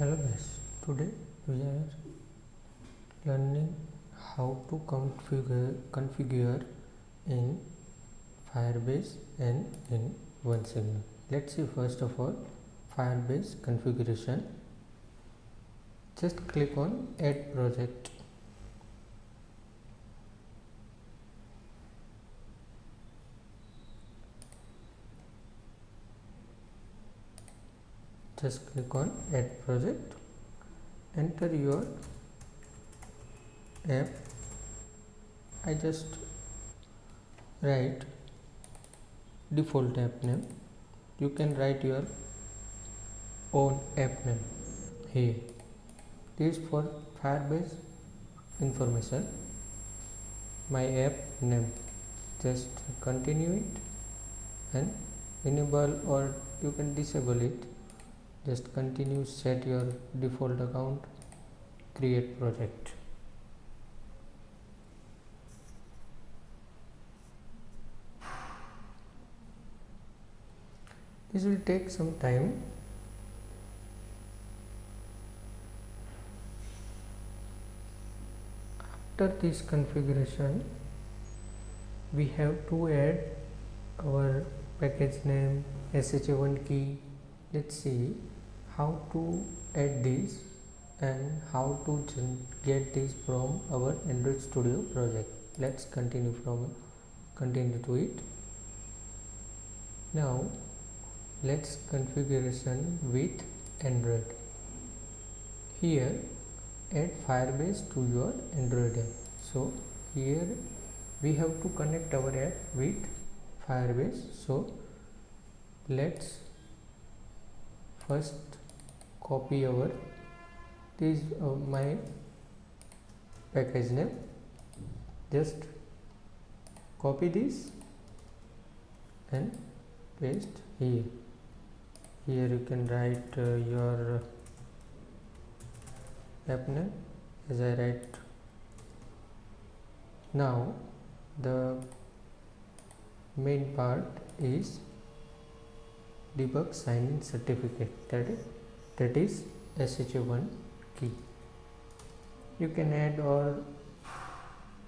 Hello guys, today we are learning how to configure in Firebase and in OneSignal. Let's see first of all Firebase configuration. Just click on add project. Just click on add project, enter your app. I just write default app name. You can write your own app name here. This is for Firebase information. My app name. Just continue it and enable, or you can disable it. Just continue, set your default account, create project. This will take some time. After this configuration, we have to add our package name, SHA1 key. Let's see how to add this and how to get this from our Android Studio project. Let's continue to it. Now let's configuration with Android. Here add Firebase to your Android app. So here we have to connect our app with Firebase. So let's first copy my package name. Just copy this and paste here. Here you can write your app name as I write. Now the main part is debug sign-in certificate, that is SHA1 key. You can add or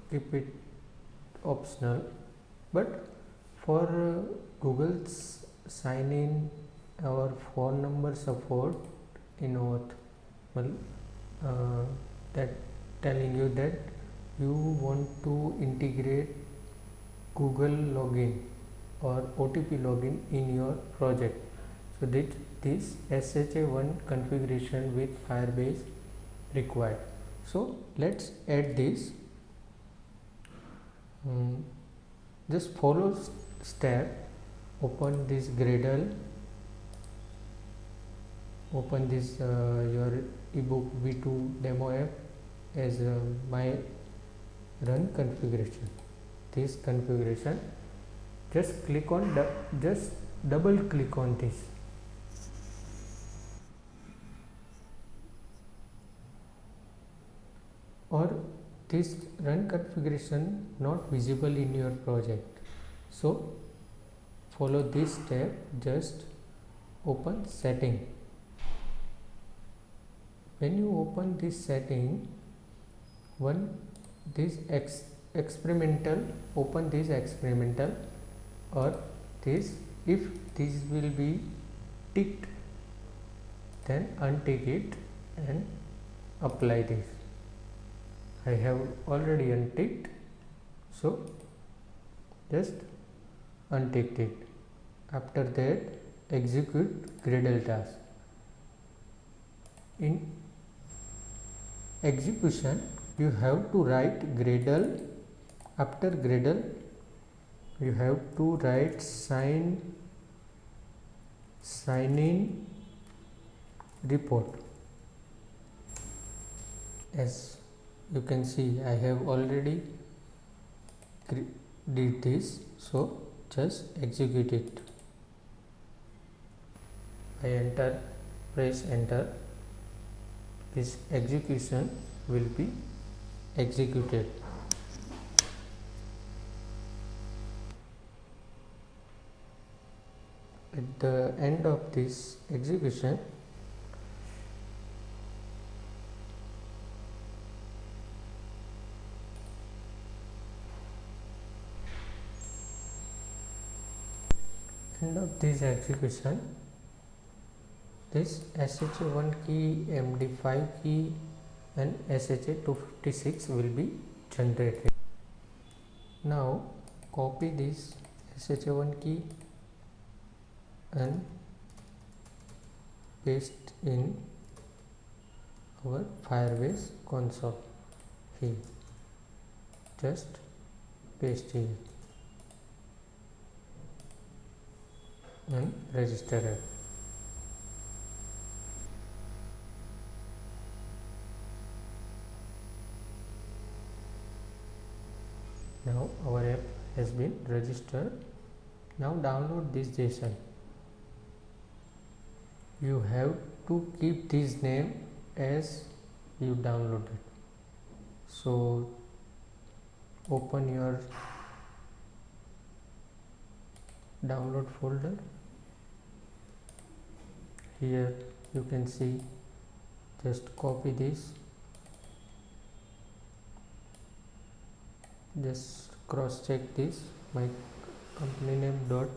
keep it optional, but for Google's sign-in or phone number support in OAuth, that telling you that you want to integrate Google login or OTP login in your project. So this SHA1 configuration with Firebase required. So let's add this. Just follow step. Open this Gradle. Open this your ebook V2 demo app as my run configuration. This configuration. Just click on just double click on this. Or this run configuration not visible in your project. So follow this step. Just open setting. When you open this setting, this experimental, open this experimental, or this, if this will be ticked, then untick it and apply this. I have already unticked, so just untick it. After that, execute Gradle task. In execution, you have to write Gradle. After Gradle, you have to write sign-in report. As you can see, I have already did this, so just execute it. I press enter. This execution will be executed. At the end of this execution, end of this execution, this SHA1 key, MD5 key and SHA256 will be generated. Now copy this SHA1 key and paste in our Firebase console here. Just paste here and register it. Now our app has been registered. Now download this JSON. You have to keep this name as you downloaded. So open your download folder. Here you can see, just copy this, just cross check this, my company name dot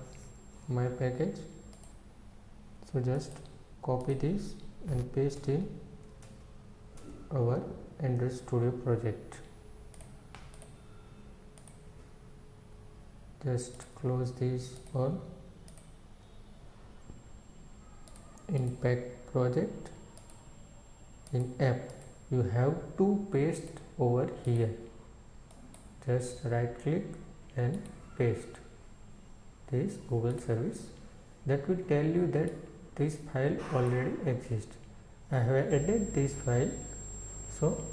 my package. So just copy this and paste in our Android Studio project. Just close this all. In pack project, in app, you have to paste over here. Just right click and paste this Google service. That will tell you that this file already exists. I have added this file, so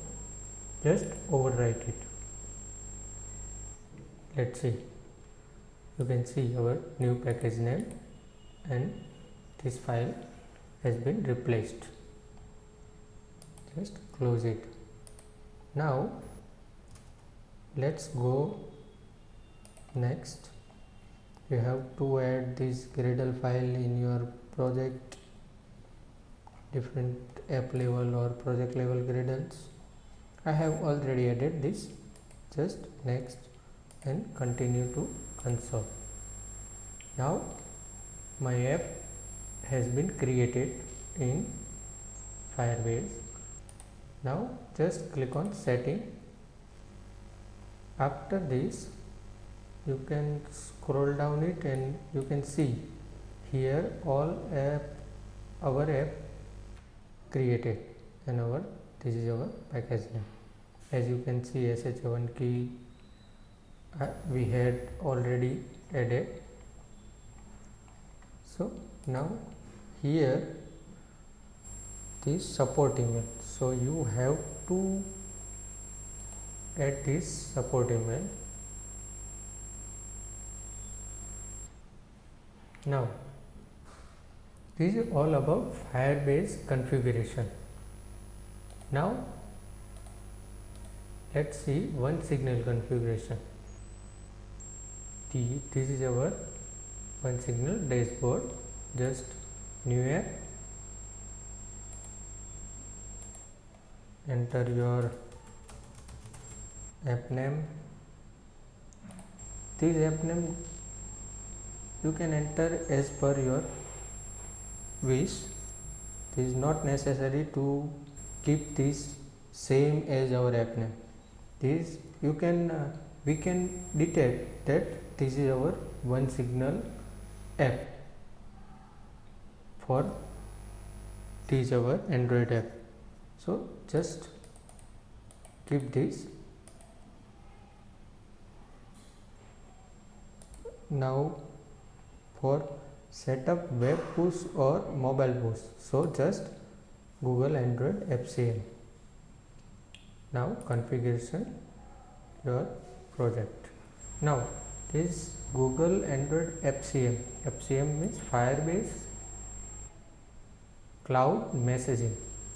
just overwrite it. Let's see. You can see our new package name and this file has been replaced. Just close it. Now let's go next. You have to add this Gradle file in your project, different app level or project level Gradles. I have already added this. Just next and continue to console. Now my app has been created in Firebase. Now just click on setting. After this, you can scroll down it and you can see here all our app created and this is our package name. As you can see, SHA1 key we had already added. So now here this support email, so you have to add this support email. Now this is all about Firebase configuration. Now let's see OneSignal configuration. This is our OneSignal dashboard. Just new app, enter your app name. This app name you can enter as per your wish. It is not necessary to keep this same as our app name. This you can we can detect that this is our OneSignal app for this our Android app. So just keep this. Now for setup web push or mobile push, so just Google Android FCM. Now configuration your project. Now this Google Android FCM. FCM means Firebase Cloud Messaging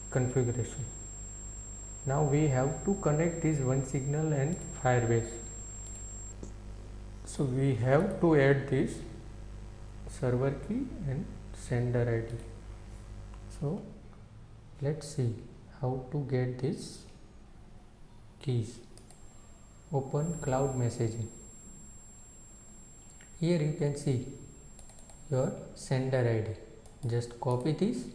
configuration. Now we have to connect this OneSignal and Firebase. So we have to add this server key and sender ID. So let's see how to get these keys. Open cloud messaging. Here you can see your sender ID. Just copy this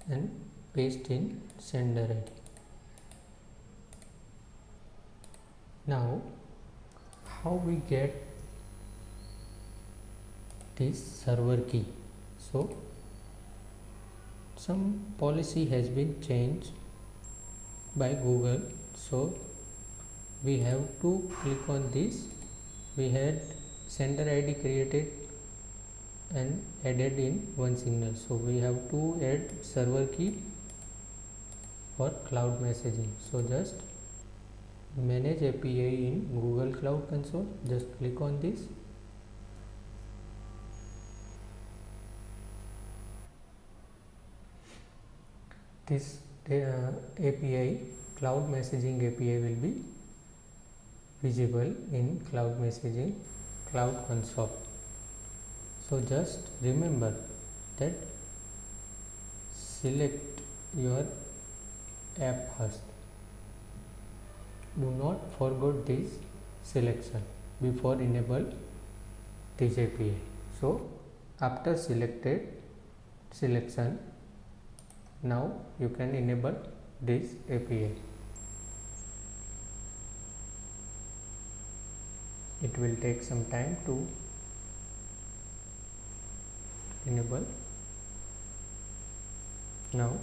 and paste in sender ID. Now how we get this server key? So some policy has been changed by Google, so we have to click on this. We had sender ID created and added in OneSignal, so we have to add server key for cloud messaging. So just manage API in Google Cloud Console, just click on this. This API, cloud messaging API, will be visible in cloud messaging cloud console. So just remember that select your app first. Do not forget this selection before enable this API. So after selected selection, now you can enable this API. It will take some time to enable. Now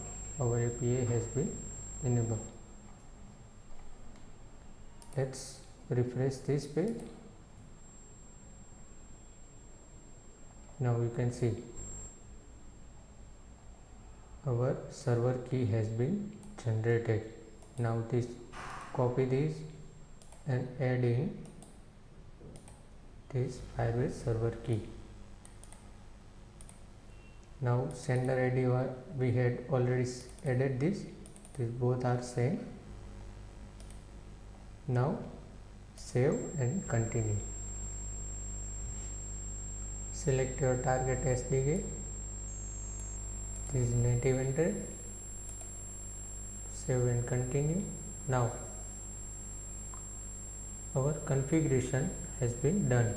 our API has been enabled. Let's refresh this page. Now you can see our server key has been generated. Now copy this and add in this Firebase server key. Now sender ID, we had already added this. These both are same. Now save and continue. Select your target SDK. This is native Android. Save and continue. Now our configuration has been done.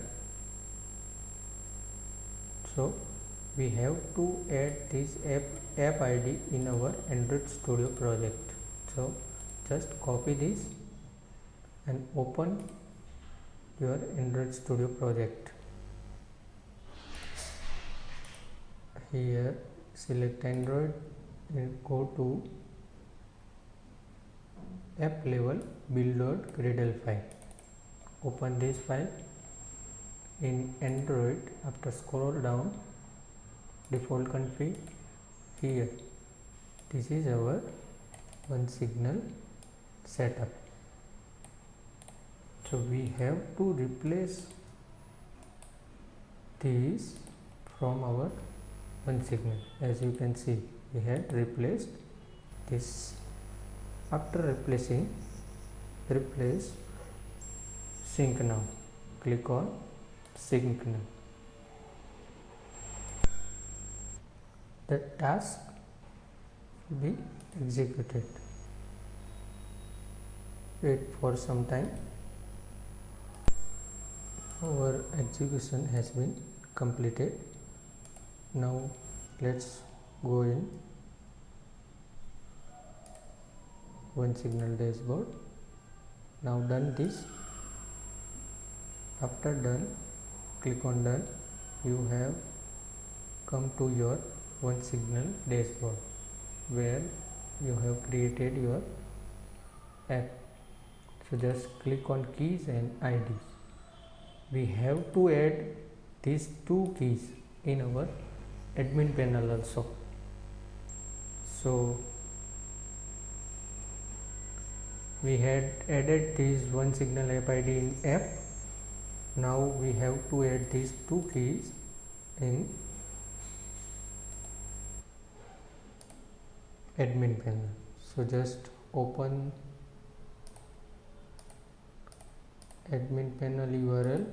So we have to add this app ID in our Android Studio project. So just copy this and open your Android Studio project. Here select Android and go to app level build.gradle file. Open this file. In Android, after scroll down, default config, here this is our OneSignal setup. So we have to replace this from our OneSignal. As you can see, we had replaced this. After replacing, replace sync now. Click on sync now. The task will be executed. Wait for some time. Our execution has been completed. Now let's go in OneSignal dashboard. Now done this. After done, click on done. You have come to your OneSignal dashboard where you have created your app. So just click on keys and IDs. We have to add these two keys in our admin panel also. So we had added this OneSignal app ID in app. Now we have to add these two keys in admin panel. So just open admin panel URL,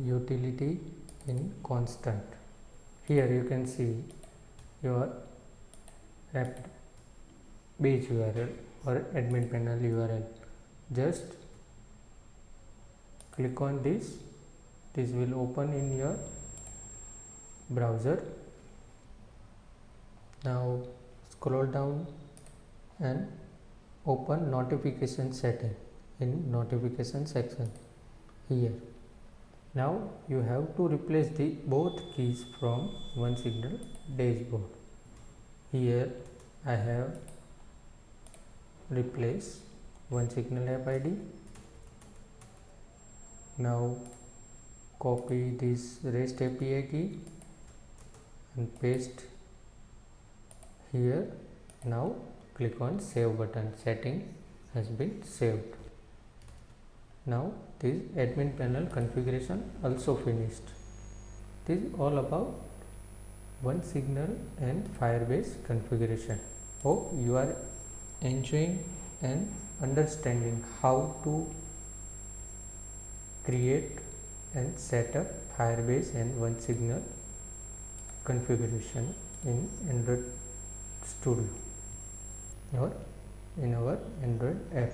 utility in constant. Here you can see your app base URL or admin panel URL. just click on this. This will open in your browser. Now scroll down and open notification setting in notification section here. Now you have to replace the both keys from OneSignal dashboard. Here I have replaced OneSignal app ID. Now copy this REST API key and paste here. Now click on save button. Setting has been saved. Now this admin panel configuration also finished. This is all about OneSignal and Firebase configuration. Hope you are enjoying and understanding how to create and set up Firebase and OneSignal configuration in Android Studio or in our Android app.